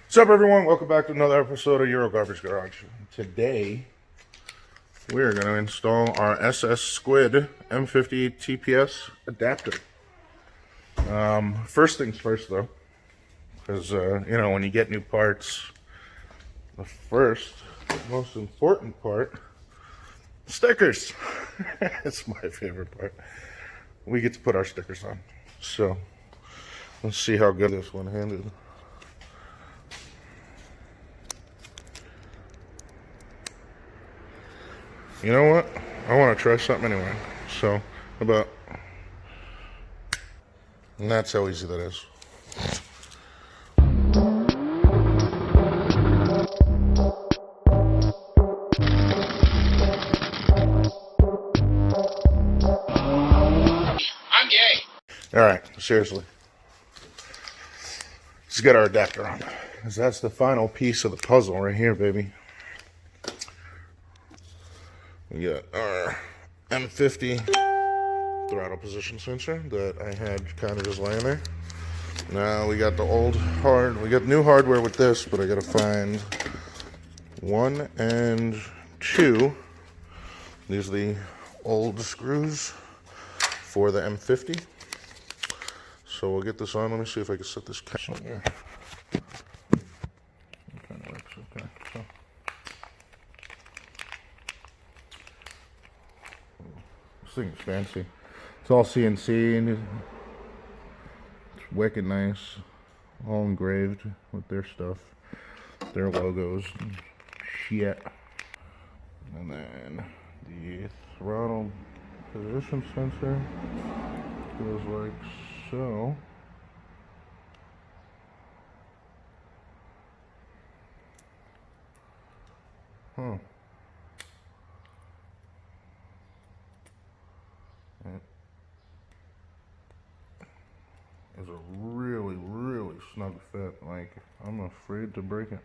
What's up, everyone? Welcome back to another episode of Euro Garbage Garage. Today, we're going to install our Sssquid m50 TPS adapter. First things first, though, because, when you get new parts, the first, most important part, stickers. It's my favorite part. We get to put our stickers on. So, let's see how good this one-handed. You know what? I want to try something anyway. So, how about... And that's how easy that is. I'm gay. Alright, seriously. Let's get our adapter on. Because that's the final piece of the puzzle right here, baby. We got our M50 throttle position sensor that I had kind of just laying there. Now we got the we got new hardware with this, but I gotta find 1 and 2. These are the old screws for the M50. So we'll get this on. Let me see if I can set this catch on here. It kind of works, okay. So. This thing's fancy. It's all CNC and it's wicked nice. All engraved with their stuff, their logos and shit. And then the throttle position sensor goes like so. Huh. It's a really, really snug fit. Like, I'm afraid to break it.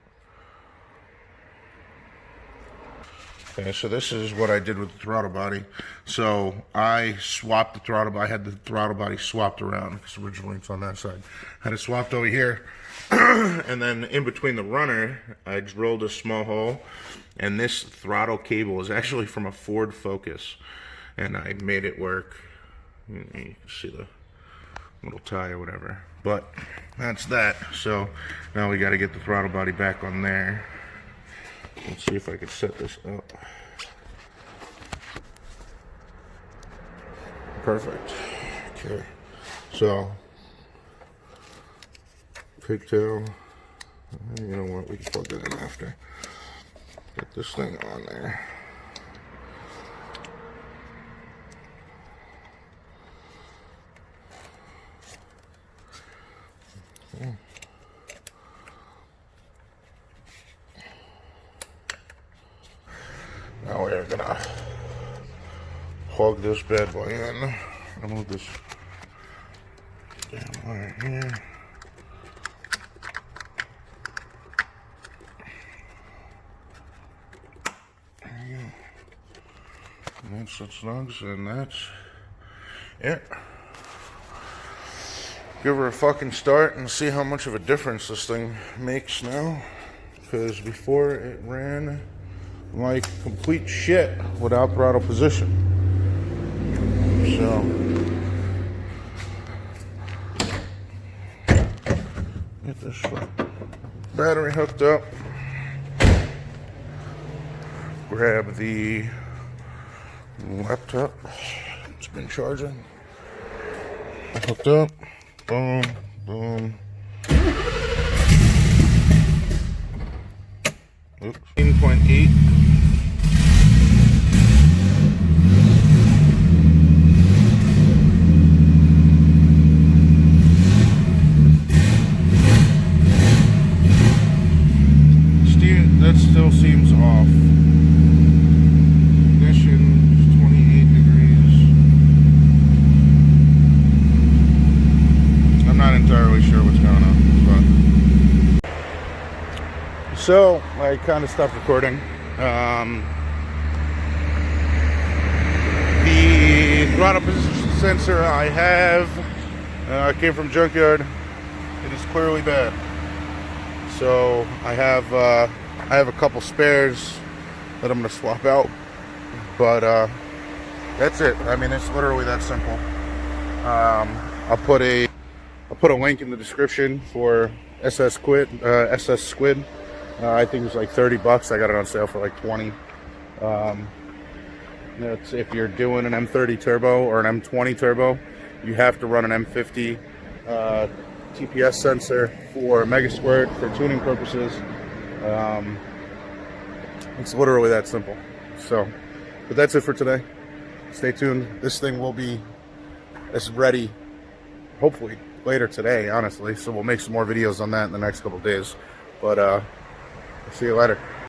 Okay, so this is what I did with the throttle body. So I swapped the throttle body. I had the throttle body swapped around because originally it's on that side. I had it swapped over here. And then in between the runner, I drilled a small hole. And this throttle cable is actually from a Ford Focus. And I made it work. You can see the little tie or whatever, but that's that. So now we got to get the throttle body back on there. Let's see if I can set this up. Perfect. Okay, so pigtail. You know what, we can plug that in after. Get this thing on there. Now we're gonna plug this bad boy in. I'll move this down right here. There you go. And that's the slugs, and that's it. Give her a fucking start and see how much of a difference this thing makes now. Because before it ran like complete shit without throttle position. So get this battery hooked up. Grab the laptop. It's been charging. Hooked up. Boom, boom. Oops. 18.8. That still seems off. Ignition 28 degrees. I'm not entirely sure what's going on, but so I kind of stopped recording. The throttle position sensor I have came from Junkyard. It is clearly bad. So I have a couple spares that I'm gonna swap out, but that's it. I mean, it's literally that simple. I'll put a link in the description for Sssquid. I think it was like 30 bucks. I got it on sale for like 20. That's if you're doing an M30 turbo or an M20 turbo, you have to run an M50 TPS sensor for Mega Squirt for tuning purposes. It's literally that simple. So, but that's it for today. Stay tuned. This thing will be ready, hopefully later today, honestly. So we'll make some more videos on that in the next couple of days. But see you later.